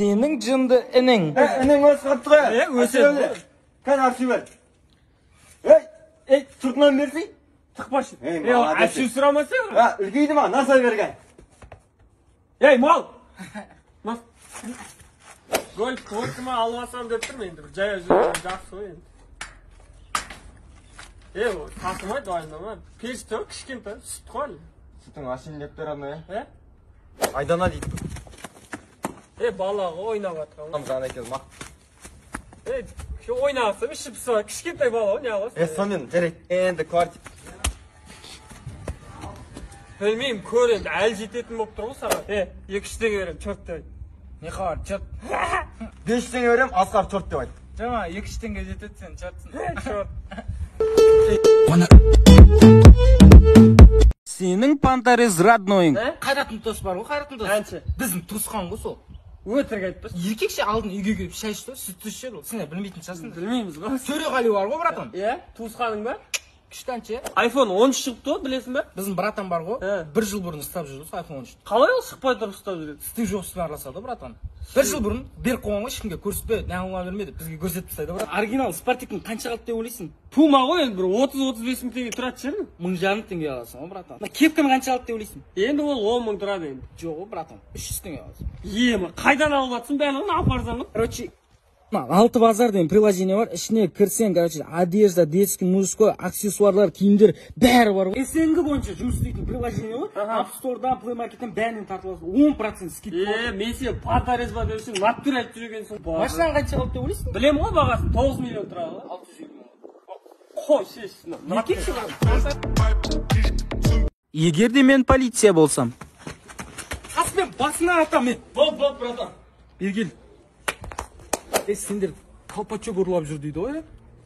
Senin cındı inin. İnin öz kaptı koy. Öse. Kan arşı ver. Sırtından versin. Tık başın. Aşı Aşı sıraması yok. Ha, ülkeydi mi? Nasıl vergen? Mal. Mal. Gol korkuma almasam döptürmeyin. Caya жақсы ғой енді. O tasmaydı aynama. Peş tök kişkinti. Süt koy. Sütün aşın lepler anı. Aydana deydi. Balağı oynап атқан. Tamam eкен ма. Şu oynasam işip sıra kişkinti balağı ne alasın? Sonen жарайды. Енді квартир. Білмеймін, көрем, әлі жететін болып тұр ғой саған. 2-3 берем, 4 деп. Ne kadar çat. 5 tane verem, asgar 4 деп айт. Cama 2 tenge жетет sen çatsın. Çort. Senin pantarez родной. Қайраттың туысы бар ғой, Қайраттың туысы. Әнші. Біздің туысқан ғой сол. Өтірік айтпашы. Еркекше алдын үйге келіп шай ішті, сүт ішеді ол. Сен білмейтін шығарсың. Білмейміз ғой. Төреғали бар ғой, братан. Туысқаның ба? Күштәнше. iPhone 13 шықты ғой, білесің бе? Біздің братан бар ғой. 1 жыл бұрын ұстап жүрді сол iPhone 13. Қалай ол шықпай тұрып ұстап жүреді? Стив Джобспен араласады, братан. 1 жыл бұрын беріп қойған ғой, ешкімге көрсетпе, нағылма бермеді, бізге көрсетіп тастайды, брат. Оригинал Спартактың қанша қалды деп ойлайсың? Пума ғой енді бір 30-35 мың теңге тұрады шығар. 1000 теңге аласың ғой, братан. Кепканы қанша алды деп ойлайсың? Енді ол 10 мың тұрады енді. Жоқ, братан, 300 теңге аласың. Қайдан алып жатсың бәрін апарсаң ғой? Короче, Алты базар деген приложение бар. Ішіне кірсең, короче, одежда, детский, мужской, аксессуарлар, киімдер бәрі бар. СНГ бойынша жұмыс істейтін приложение ғой. App Store'дан, Play Market'тен бәрінен тартыласың. 10% скидка. Мен сен панторез ба деп үшін натур айтып жүргенсің. Машинаның қанша қалды деп ойлайсың? Білемін ғой бағасын 9 миллион тұрады ғой. 650 мың. Қой, шеш. Егер де мен полиция болсам. Қаспен басына атам мен. Бол, братан. Бергел. Сендер колпачок ұрлап жүр дейді ғой?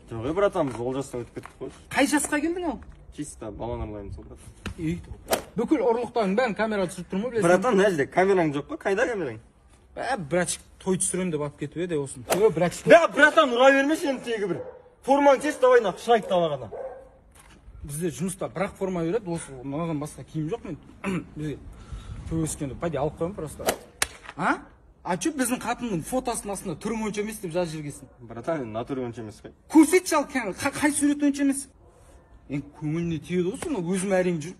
Жоқ, братан, біз ол жастан өтіп кеттік қой. Қай жасқа келдің ал? Чисто балан ұрлаймыз ол братан. Бүкіл ұрлықтардың бәрін камера түсіріп тұр ма білесің? Братан, мына жерде камераң жоқ па? Қайда камераң? Братчик той түсірем деп алып кетіп еді осын. Братан, ұра бермеші енді тегі бір. Формаң тез давай нақ, шырайып табағана. Бізде жұмыста бірақ форма береді, осы мынадан басқа киім жоқ мен. Бізге той өскенде пойди алып қойым просто. А чё біздің қатынның фотосының астында түрің өнше емес деп жазып жүргенсің? Братан, натуры өнше емес қой. Көрсетші ал, қай сурет өнше емес? Енді көңіліне тиеді ғой соны, өзім әрең жүр.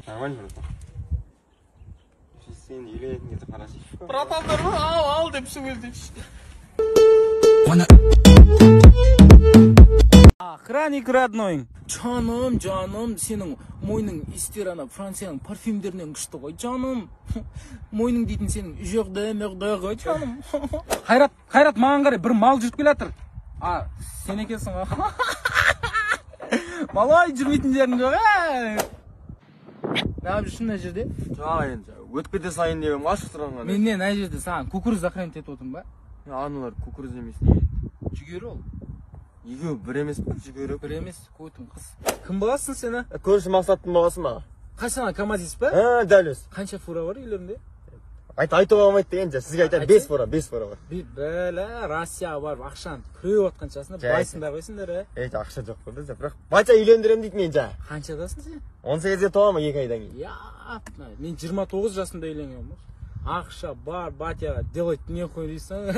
Нормально, братан. Сен үйленетін кезде қарашы. Братандар ма? Ал деп сөйлдеші. Охранник родной. Жаным, сенің мойның истерана Францияның парфюмдерінен күшті ғой, жаным. Мойның дейтін сенің үжеғді ғой, жаным. Қайрат, маған қарай бір мал жүріп келатыр. Сен екенсің ғой. Малай жүрмейтін жерің жоқ, Не yapып жүрсің мына жерде? Жоқ, енді өтіп кете сайын деп ашық тұрған. Мен не мына жерде саған кукуруз охранять етіп отырмын ба? Аналар кукуруз емес не? Жүгері ол. Екеуі бір емес па? Жүгері бір емес, көтің қыз. Кім боласың сені? Көрші мақсаттың боласың ба? Қайсана КамАЗ па? Дәл өз. Қанша фура бар үйлерінде? Айтуға болмайды деген же, сізге айтайын 5 фура бар. Бәлә, Россия бар, ақшаны күреп отқаншасында байсыңдар қойсыңдар, ақша жоқ қой бізде, бірақ бача үйлендірем дейді мен жа. Қаншадасың сен? 18-де толамын 2 айдан кейін. Мен 29 жасында үйленгенмін. Ақша бар, батяға делать нехуй дейсің,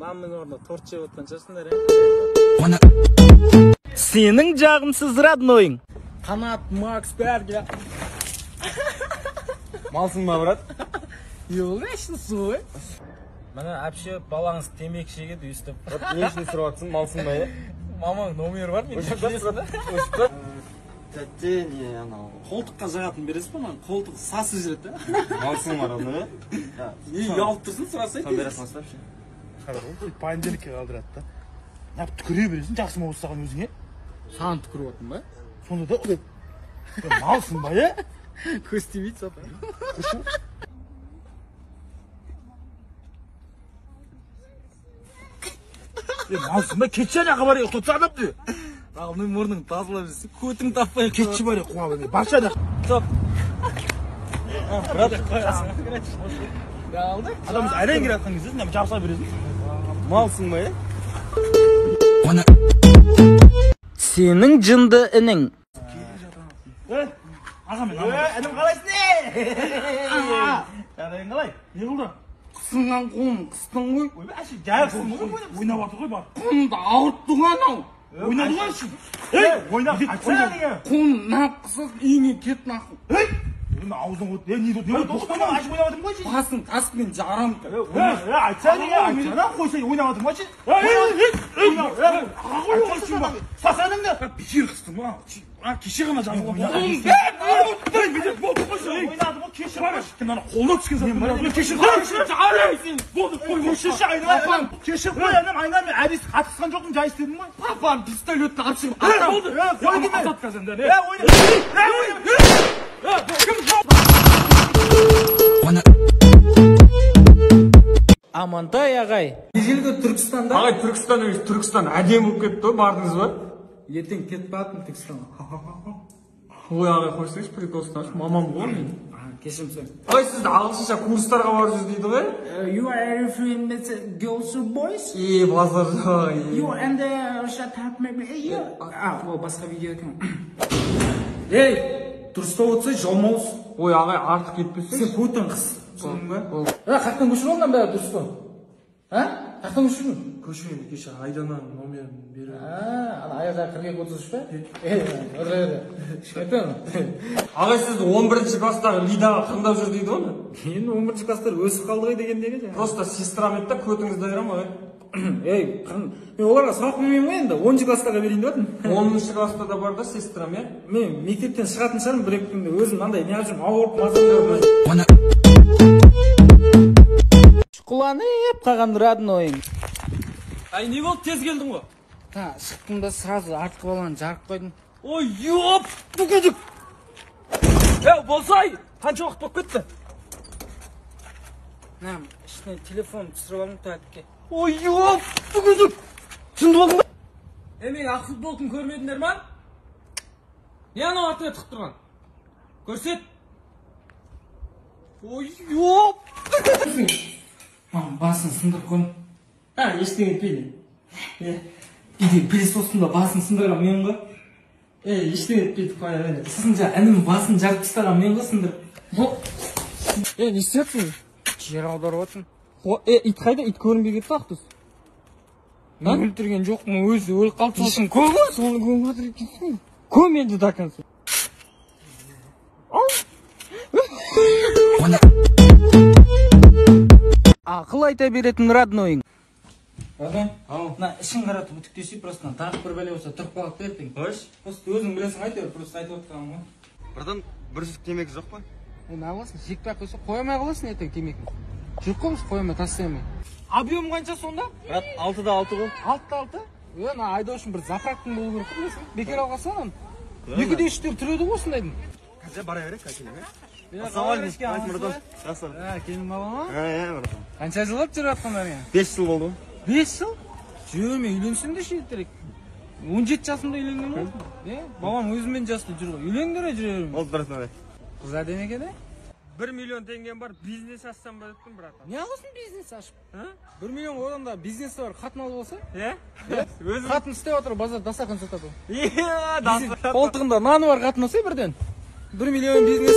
нанның орнына торт жеп отқаншасыңдар, Сенің жағымсыз роднойың. Қанат, Макс, бәрге. Малсың ба, брат? Yol işte su. Bana apşı balans temek şekilde üstüm. Ne işini sırabaksın malsın baya? Mama nomer var mı? Tete niye ya? Koltukқа жағатын бересіз ба маған? Koltuk сасы жүреді. Малсың бар оны. Не ұялып тұрсың сұрасай. Сон бересің астапшы. Понедельникке қалдырады да. Неғып түкіре бересің, жақсы ма осыған өзіңе? Саған түкіріп отырмын ба? Сонда да малсың ба, Көз тимейді сата. Малсың ба, кетші анаға бар ұқтатса адапты. Мен мұрның тазылап жүрсің, көтің таппай. Кетші бар қуа бәрі, барша да. Топ. Брат, адамыз әрен кері атқан кезде, жабыса бересің. Малсың ба, Сенің жынды інің. Аға мен, інім қалайсың, ағайын қалай? Не болды? Қысынған қолын қыстың ғой. Ойбай, әші жайықсың ғой, ойнап жатыр ғой бар. Қолымды ауырттың анау. Ойнады ғой әші. Ойнап, айтсana неге? Қолын нақ қысыз үйіне кет нақыл. Мен аузың от, не тоқтама, әші ойнап жатырмын ғой әші. Басын таспен жарам. Айтсana неге, айтсана, қойсай ойнап жатырмын ғой әші. Сасаныңды. Бекер қыстың ба? Кеше ғана жазылған. Болды қойшы. Ойнады бұл кеше бар әші. Мына қолына түскен затын. Кеше қойшы. Жарайсың. Болды қой. Кеше айналайын. Кеше қой әнем айналайын. Мен әдесі қатысқан жоқпын, жай істедім ғой. Папам пистолетті алып шығып. Болды. Қой деме. Амантай ағай. Ежелгі Түркістанда. Ағай, Түркістан емес, Түркістан әдемі болып кетті ғой, бардыңыз ба? Ертең кетіп бардым Түркістанға. Ой, ағай, қойсаңыз, прикол ұстаңыз, мамам ғой мен. Кешірім сұрайын. Ағай, сізді ағылшынша курстарға барып жүр дейді ғой? You are referring with girls or boys? Базар ағай. You and shut up maybe. Ол басқа видео екен. Ей, дұрыстап отырсай, жалмауыз. Ой, ағай, артық кетпесің. Сен көтің қыз. Қақтан көшір олдан бәрі дұрыс па? Қақтан көшірдің? Көшірмейді, кеше Айданан номерін беріп. Ана аяққа 42-33 па? Шайтан. Ағай, сізді 11-ші класстағы Лидаға қырындап жүр дейді ғой? Енді 11-ші класстар өсіп қалды ғой дегендегі. Просто сестрам еді да, көтіңізді айырам ағай. Ей, мен оларға сұрақ білмеймін ғой енді, 10-ші класстарға берейін деп жатырмын. 10-ші класста да бар да сестрам, иә? Мен мектептен шығатын шығармын бір-екі күнде, өзім мынандай неғып жүрмін, ауырып мазам. Шұқыланып қалған роднойың. Ай, не болды, тез келдің ғой? Шықтым да сразу артқы баланы жарып қойдым. Ой, ёп, бүкедік. Болсай, қанша уақыт болып кетті? Ішіне телефон түсіріп алым тәтке. Ой, ёп, бүкедік. Түсінді болдың ба? Мен ақ футболкын көрмедіңдер ма? Не анау артына тықып тұрған? Көрсет. Ой, ёп. Басын сындырып қойдым. Ештеңе етпейді. Үйде пылесостың да басын сындырған мен ғой. Ештеңе етпейді, қоя бәрі. Сіздің жа інім басын жарып тастаған мен ғой сындырып. Не істепсің? Жер аударып отырмын. Ит қайда? Ит көрінбей кетті ақтыз. Мен өлтірген жоқпын, өзі өліп қалды. Ишін көр ғой? Соны көріп жатыр екенсің. Көм енді дакансың. Ақыл айта беретін роднойың. Ағай, мына ішін қаратып үтіктесей, просто тағы бір бәле болса тұрып қалып ертең. Қойш? Просто өзің білесің айтыр, просто айтып отырғаным ғой. Братан, бір жүзік темекі жоқ па? Не қыласың, жекпей қойса қоймай қаласың ертең темекіні. Жоқ қой біз қоймай тастаймай. Объем қанша сонда? Брат, 6-да 6 ғой. 6-да 6? Ана айда үшін бір запрактың болу керек қой білесің. Бекер алғансың ананы. 2-де 3-тер түреді ғой осындайдың. Қазір бара берейік, әкелеме. Ассалаумағалейкум. Братан. Келін бала ма? Братан. Қанша жыл болып жүріп жатқандарың? 5 жыл болды. 5 жыл? Жүрме, үйленсем де шетірек. 17 жасымда үйленген ғой. Бабам өзімен жасты жүр ғой. Үйлендіре жүре бермей. Болды, братан. Қыз әдемі екен, 1 миллион теңгем бар, бизнес ашсам ба дедім, братан. Не қылсын бизнес ашып? 1 миллион одан да бизнесі бар, қатын алып алса? Өзім. Қатын істеп отыр, базар дастархан сатады. Дастархан. Қолтығында наны бар қатын алса бірден. 1 миллион бизнес.